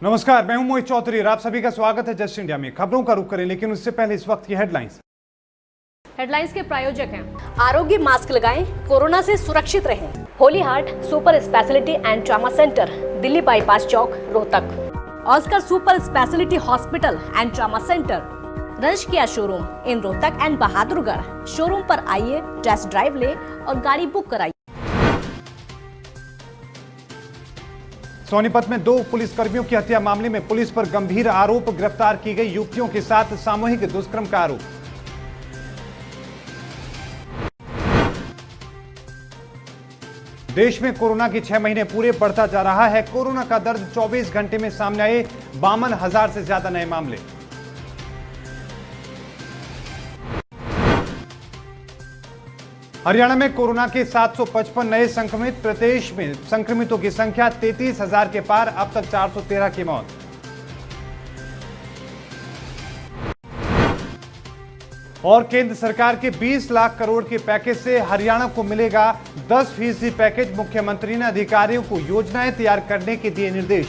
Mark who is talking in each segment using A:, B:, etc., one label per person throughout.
A: नमस्कार, मैं हूं मोहित चौधरी और आप सभी का स्वागत है जस्ट इंडिया में। खबरों का रुख करें, लेकिन उससे पहले इस वक्त की हेडलाइंस
B: के प्रायोजक हैं आरोग्य मास्क लगाएं, कोरोना से सुरक्षित रहें। Holy heart super speciality and trauma centre, Delhi bypass चौक, Rohtak. Oscar super speciality hospital and trauma centre, रंश किया showroom in Rohtak and Bahadurgarh. Showroom पर आइए, टेस्ट ड्राइव ले और गाड़ी बुक कराइए।
A: सोनीपत में 2 पुलिसकर्मियों की हत्या मामले में पुलिस पर गंभीर आरोप। गिरफ्तार की गई युवतियों के साथ सामूहिक दुष्कर्म का आरोप। देश में कोरोना के 6 महीने पूरे, बढ़ता जा रहा है कोरोना का दर्द। 24 घंटे में सामने आए 52,000 से ज्यादा नए मामले। हरियाणा में कोरोना के 755 नए संक्रमित। प्रदेश में संक्रमितों की संख्या 33,000 के पार। अब तक 413 की मौत। और केंद्र सरकार के 20 लाख करोड़ के पैकेज से हरियाणा को मिलेगा 10% पैकेज। मुख्यमंत्री ने अधिकारियों को योजनाएं तैयार करने के दिए निर्देश।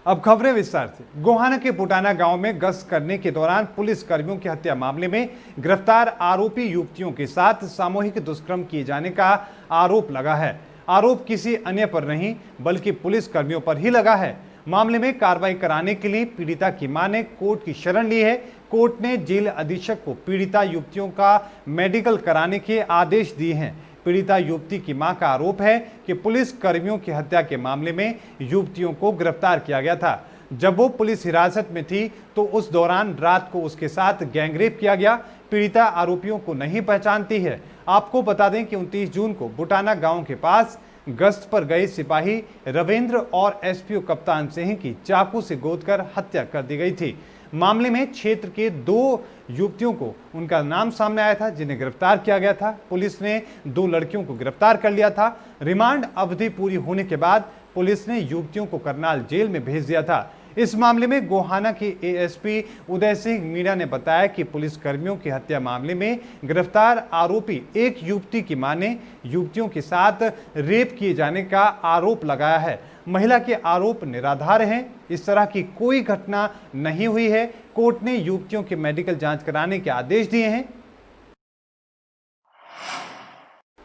A: अब खबरें विस्तार से। गोहाना के पुटाना गांव में गश्त करने के दौरान पुलिस कर्मियों की हत्या मामले में गिरफ्तार आरोपी युवतियों के साथ सामूहिक दुष्कर्म किए जाने का आरोप लगा है। आरोप किसी अन्य पर नहीं बल्कि पुलिस कर्मियों पर ही लगा है। मामले में कार्रवाई कराने के लिए पीड़िता की मां ने कोर्ट की शरण ली है। कोर्ट ने जेल अधीक्षक को पीड़िता युवतियों का मेडिकल कराने के आदेश दिए हैं। पीड़िता युवती की मां का आरोप है कि पुलिस कर्मियों की हत्या के मामले में युवतियों को गिरफ्तार किया गया था। जब वो पुलिस हिरासत में थी तो उस दौरान रात को उसके साथ गैंगरेप किया गया। पीड़िता आरोपियों को नहीं पहचानती है। आपको बता दें कि 29 जून को बुटाना गांव के पास गश्त पर गए सिपाही रविंद्र और एसपीओ कप्तान सिंह की चाकू से गोदकर हत्या कर दी गई थी। मामले में क्षेत्र के 2 युवतियों को उनका नाम सामने आया था जिन्हें गिरफ्तार किया गया था। पुलिस ने 2 लड़कियों को गिरफ्तार कर लिया था। रिमांड अवधि पूरी होने के बाद पुलिस ने युवतियों को करनाल जेल में भेज दिया था। इस मामले में गोहाना के एएसपी उदय सिंह मीणा ने बताया कि पुलिस कर्मियों की हत्या मामले में गिरफ्तार आरोपी एक युवती की मां ने युवतियों के साथ रेप किए जाने का आरोप लगाया है। महिला के आरोप निराधार हैं। इस तरह की कोई घटना नहीं हुई है। कोर्ट ने युवतियों की मेडिकल जांच कराने के आदेश दिए हैं।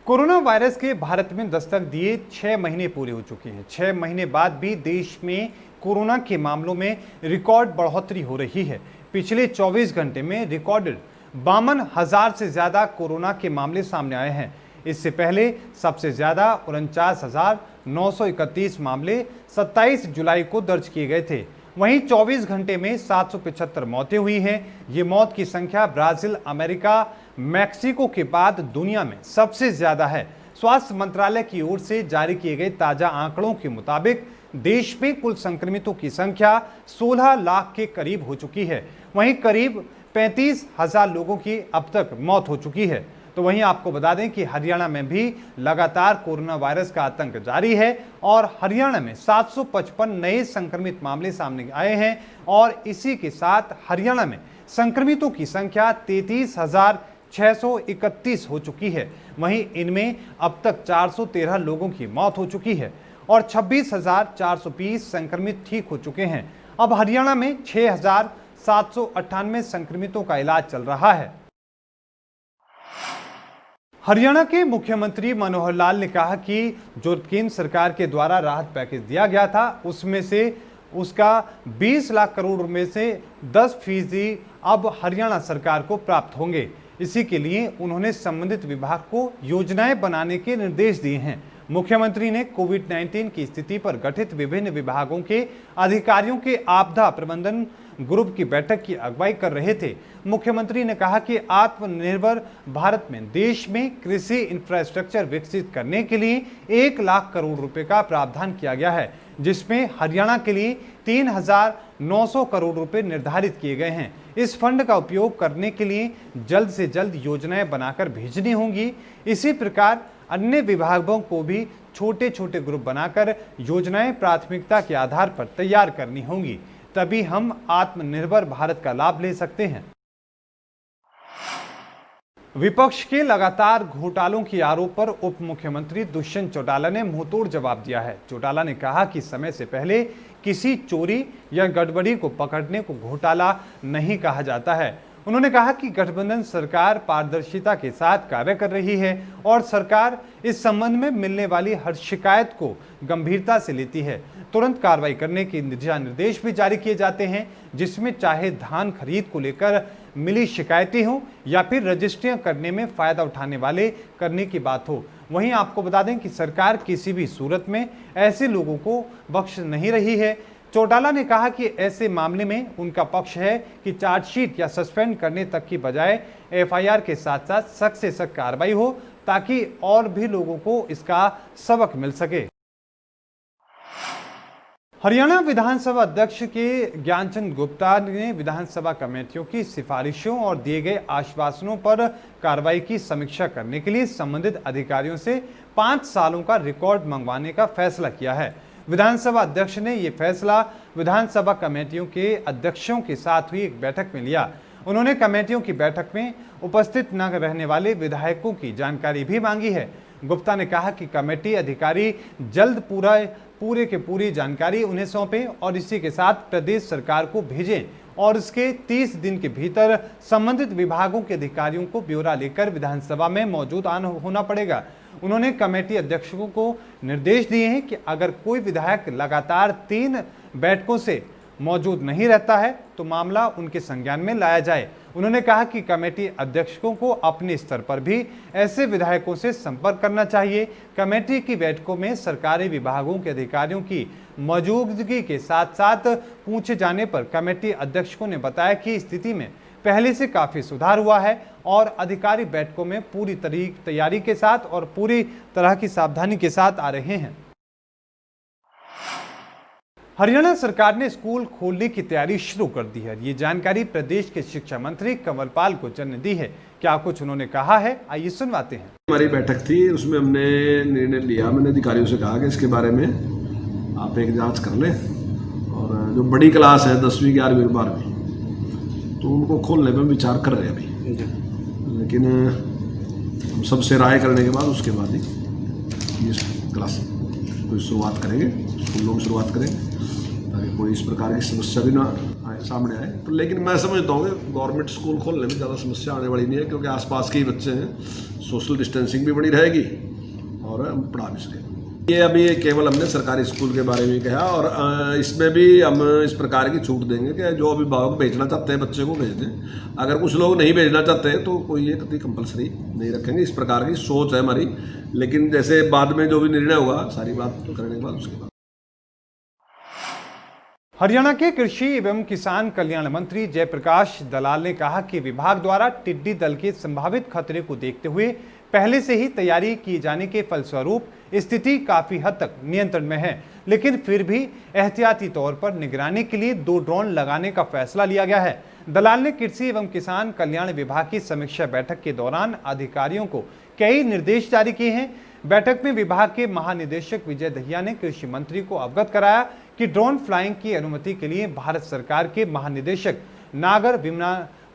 A: कोरोना वायरस के भारत में दस्तक दिए 6 महीने पूरे हो चुके हैं। 6 महीने बाद भी देश में कोरोना के मामलों में रिकॉर्ड बढ़ोतरी हो रही है। पिछले 24 घंटे में रिकॉर्डेड 52,000 से ज्यादा कोरोना के मामले सामने आए हैं। इससे पहले सबसे ज्यादा 49,931 मामले 27 जुलाई को दर्ज किए गए थे। वहीं 24 घंटे में 775 मौतें हुई हैं। ये मौत की संख्या ब्राजील, अमेरिका, मैक्सिको के बाद दुनिया में सबसे ज्यादा है। स्वास्थ्य मंत्रालय की ओर से जारी किए गए ताजा आंकड़ों के मुताबिक देश में कुल संक्रमितों की संख्या 16 लाख के करीब हो चुकी है। वहीं करीब 35,000 लोगों की अब तक मौत हो चुकी है। तो वहीं आपको बता दें कि हरियाणा में भी लगातार कोरोना वायरस का आतंक जारी है और हरियाणा में 755 नए संक्रमित मामले सामने आए हैं और इसी के साथ हरियाणा में संक्रमितों की संख्या 33,631 हो चुकी है। वहीं इनमें अब तक 413 लोगों की मौत हो चुकी है और 26,420 संक्रमित ठीक हो चुके हैं। अब हरियाणा में 6,798 संक्रमितों का इलाज चल रहा है। हरियाणा के मुख्यमंत्री मनोहर लाल ने कहा कि जो केंद्र सरकार के द्वारा राहत पैकेज दिया गया था उसमें से उसका 20 लाख करोड़ में से 10% अब हरियाणा सरकार को प्राप्त होंगे। इसी के लिए उन्होंने संबंधित विभाग को योजनाएं बनाने के निर्देश दिए हैं। मुख्यमंत्री ने कोविड-19 की स्थिति पर गठित विभिन्न विभागों के अधिकारियों के आपदा प्रबंधन ग्रुप की बैठक की अगुवाई कर रहे थे। मुख्यमंत्री ने कहा कि आत्मनिर्भर भारत में देश में कृषि इंफ्रास्ट्रक्चर विकसित करने के लिए 1 लाख करोड़ रुपए का प्रावधान किया गया है, जिसमें हरियाणा के लिए 3,900 करोड़ रुपए निर्धारित किए गए हैं। इस फंड का उपयोग करने के लिए जल्द से जल्द योजनाएं बनाकर भेजनी होंगी। इसी प्रकार अन्य विभागों को भी छोटे छोटे ग्रुप बनाकर योजनाएं प्राथमिकता के आधार पर तैयार करनी होंगी, तभी हम आत्मनिर्भर भारत का लाभ ले सकते हैं। विपक्ष के लगातार घोटालों के आरोप पर उप मुख्यमंत्री दुष्यंत चौटाला ने मुंहतोड़ जवाब दिया है। चौटाला ने कहा कि समय से पहले किसी चोरी या गड़बड़ी को पकड़ने को घोटाला नहीं कहा जाता है। उन्होंने कहा कि गठबंधन सरकार पारदर्शिता के साथ कार्य कर रही है और सरकार इस संबंध में मिलने वाली हर शिकायत को गंभीरता से लेती है। तुरंत कार्रवाई करने के दिशा निर्देश भी जारी किए जाते हैं, जिसमें चाहे धान खरीद को लेकर मिली शिकायतें हो या फिर रजिस्ट्रियां करने में फायदा उठाने वाले करने की बात हो। वहीं आपको बता दें कि सरकार किसी भी सूरत में ऐसे लोगों को बख्श नहीं रही है। चौटाला ने कहा कि ऐसे मामले में उनका पक्ष है कि चार्जशीट या सस्पेंड करने तक की बजाय एफआईआर के साथ साथ सख्त से सख्त कार्रवाई हो, ताकि और भी लोगों को इसका सबक मिल सके। हरियाणा विधानसभा अध्यक्ष के ज्ञानचंद गुप्ता ने विधानसभा कमेटियों की सिफारिशों और दिए गए आश्वासनों पर कार्रवाई की समीक्षा करने के लिए संबंधित अधिकारियों से 5 सालों का रिकॉर्ड मंगवाने का फैसला किया है। विधानसभा अध्यक्ष ने यह फैसला विधानसभा कमेटियों के अध्यक्षों के साथ हुई एक बैठक में लिया। उन्होंने कमेटियों की बैठक में उपस्थित न रहने वाले विधायकों की जानकारी भी मांगी है। गुप्ता ने कहा कि कमेटी अधिकारी जल्द पूरे के पूरी जानकारी उन्हें सौंपें और इसी के साथ प्रदेश सरकार को भेजें और इसके 30 दिन के भीतर संबंधित विभागों के अधिकारियों को ब्यौरा लेकर विधानसभा में मौजूद होना पड़ेगा। उन्होंने कमेटी अध्यक्षों को निर्देश दिए हैं कि अगर कोई विधायक लगातार 3 बैठकों से मौजूद नहीं रहता है तो मामला उनके संज्ञान में लाया जाए। उन्होंने कहा कि कमेटी अध्यक्षों को अपने स्तर पर भी ऐसे विधायकों से संपर्क करना चाहिए। कमेटी की बैठकों में सरकारी विभागों के अधिकारियों की मौजूदगी के साथ साथ पूछे जाने पर कमेटी अध्यक्षों ने बताया कि स्थिति में पहले से काफी सुधार हुआ है और अधिकारी बैठकों में पूरी तैयारी के साथ और पूरी तरह की सावधानी के साथ आ रहे हैं। हरियाणा सरकार ने स्कूल खोलने की तैयारी शुरू कर दी है। ये जानकारी प्रदेश के शिक्षा मंत्री कंवरपाल गुर्जर ने दी है। क्या कुछ उन्होंने कहा है, आइए सुनवाते हैं।
C: हमारी बैठक थी, उसमें हमने निर्णय लिया। मैंने अधिकारियों से कहा कि इसके बारे में आप एक जांच कर लें और जो बड़ी क्लास है 10वीं 11वीं और 12वीं तो उनको खोलने पर विचार कर रहे हैं अभी, लेकिन हम सबसे राय करने के बाद उसके बाद ही इस क्लास कोई शुरुआत करेंगे, स्कूलों में शुरुआत करेंगे ताकि कोई इस प्रकार की समस्या भी ना सामने आए। तो लेकिन मैं समझता हूँ कि गवर्नमेंट स्कूल खोलने में ज़्यादा समस्या आने वाली नहीं है, क्योंकि आसपास के ही बच्चे हैं, सोशल डिस्टेंसिंग भी बनी रहेगी और हम पढ़ा भी सकेंगे। ये अभी केवल हमने सरकारी स्कूल के बारे में कहा और इसमें भी हम इस प्रकार की छूट देंगे कि जो अभिभावक भेजना चाहते हैं बच्चे को भेज दें। अगर कुछ लोग नहीं भेजना चाहते हैं तो कोई ये कभी कंपलसरी नहीं रखेंगे। इस प्रकार की सोच है हमारी, लेकिन जैसे बाद में जो भी निर्णय होगा सारी बात तो करने के बाद उसके बाद।
A: हरियाणा के कृषि एवं किसान कल्याण मंत्री जयप्रकाश दलाल ने कहा कि विभाग द्वारा टिड्डी दल के संभावित खतरे को देखते हुए पहले से ही तैयारी किए जाने के फलस्वरूप स्थिति काफी हद तक नियंत्रण में है, लेकिन फिर भी एहतियाती तौर पर निगरानी के लिए 2 ड्रोन लगाने का फैसला लिया गया है। दलाल ने कृषि एवं किसान कल्याण विभाग की समीक्षा बैठक के दौरान अधिकारियों को कई निर्देश जारी किए हैं। बैठक में विभाग के महानिदेशक विजय दहिया ने कृषि मंत्री को अवगत कराया कि ड्रोन फ्लाइंग की अनुमति के लिए भारत सरकार के महानिदेशक नागर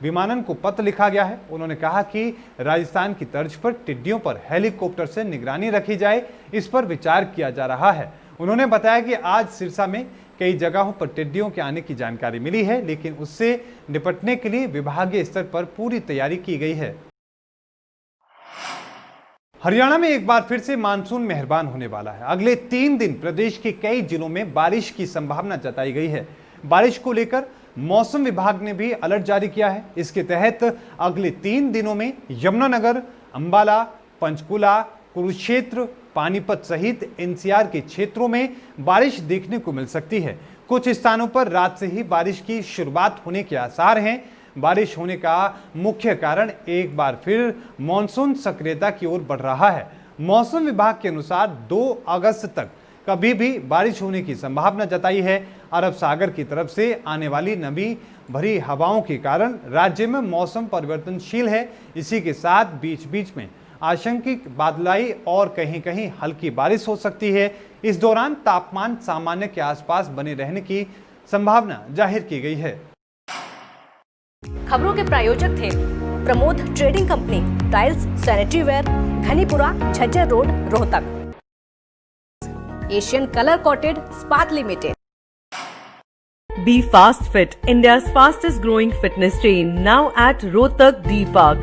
A: विमानन को पत्र लिखा गया है। उन्होंने कहा कि राजस्थान की तर्ज पर टिड्डियों पर हेलीकॉप्टर से निगरानी रखी जाए, इस पर विचार किया जा रहा है। उन्होंने बताया कि आज सिरसा में कई जगहों पर टिड्डियों के आने की जानकारी मिली है, लेकिन उससे निपटने के लिए विभागीय स्तर पर पूरी तैयारी की गई है। हरियाणा में एक बार फिर से मानसून मेहरबान होने वाला है। अगले 3 दिन प्रदेश के कई जिलों में बारिश की संभावना जताई गई है। बारिश को लेकर मौसम विभाग ने भी अलर्ट जारी किया है। इसके तहत अगले 3 दिनों में यमुनानगर, अंबाला, पंचकुला, कुरुक्षेत्र, पानीपत सहित एनसीआर के क्षेत्रों में बारिश देखने को मिल सकती है। कुछ स्थानों पर रात से ही बारिश की शुरुआत होने के आसार हैं। बारिश होने का मुख्य कारण एक बार फिर मॉनसून सक्रियता की ओर बढ़ रहा है। मौसम विभाग के अनुसार 2 अगस्त तक कभी भी बारिश होने की संभावना जताई है। अरब सागर की तरफ से आने वाली नमी भरी हवाओं के कारण राज्य में मौसम परिवर्तनशील है। इसी के साथ बीच बीच में आंशिक बादलाई और कहीं कहीं हल्की बारिश हो सकती है। इस दौरान तापमान सामान्य के आसपास बने रहने की संभावना जाहिर की गई है।
B: खबरों के प्रायोजक थे Pramod trading company, tiles, sanitary ware, Ghanipura, Jhajjar road, Rohtak. Asian colour coated Ispat limited.
D: Be Fast Fit, India's fastest growing fitness chain, now at Rohtak D Park.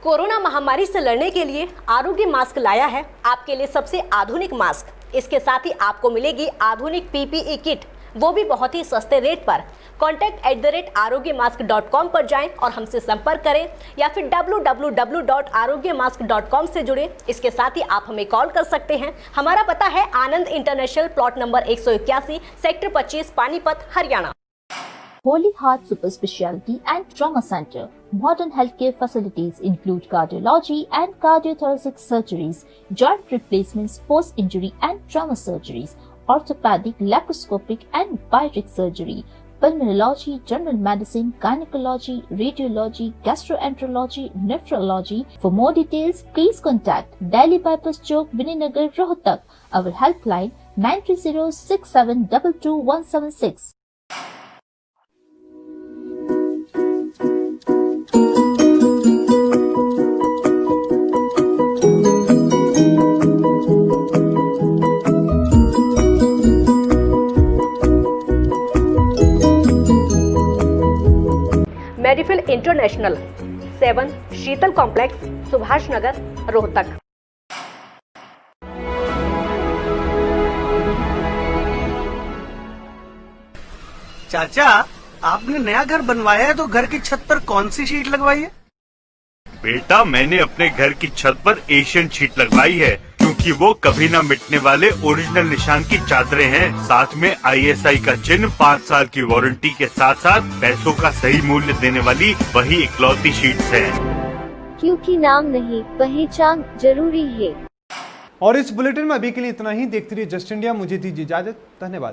B: Corona महामारी से लड़ने के लिए आरोग्य मास्क लाया है आपके लिए सबसे आधुनिक मास्क। इसके साथ ही आपको मिलेगी आधुनिक पीपीई किट, वो भी बहुत ही सस्ते रेट पर। contact@arogyamask.com पर जाएं और हमसे संपर्क करें या फिर www.arogyamask.com से जुड़े। इसके साथ ही आप हमें कॉल कर सकते हैं। हमारा पता है Anand international, plot number 181, sector 25, Panipat, Haryana.
E: Holy Heart Super Speciality and Trauma Center. Modern healthcare facilities include cardiology and cardiothoracic surgeries, joint replacements, post-injury and trauma surgeries, orthopedic, laparoscopic and bariatric surgery, pulmonology, general medicine, gynecology, radiology, gastroenterology, nephrology. For more details, please contact Delhi Bypass Chowk, Vininagar, Rohtak. Our helpline 93067222176.
B: Medifil international, 7 Sheetal complex, Subhash Nagar, Rohtak.
F: चाचा, आपने नया घर बनवाया है तो घर की छत पर कौन सी शीट लगवाई है?
G: बेटा, मैंने अपने घर की छत पर एशियन शीट लगवाई है क्योंकि वो कभी न मिटने वाले ओरिजिनल निशान की चादरें हैं। साथ में ISI का चिन्ह, 5 साल की वारंटी के साथ साथ पैसों का सही मूल्य देने वाली वही इकलौती शीट्स हैं।
H: क्योंकि नाम नहीं, पहचान जरूरी है।
A: और इस बुलेटिन में अभी के लिए इतना ही। देखते रहिए जस्ट इंडिया। मुझे दीजिए इजाजत। धन्यवाद।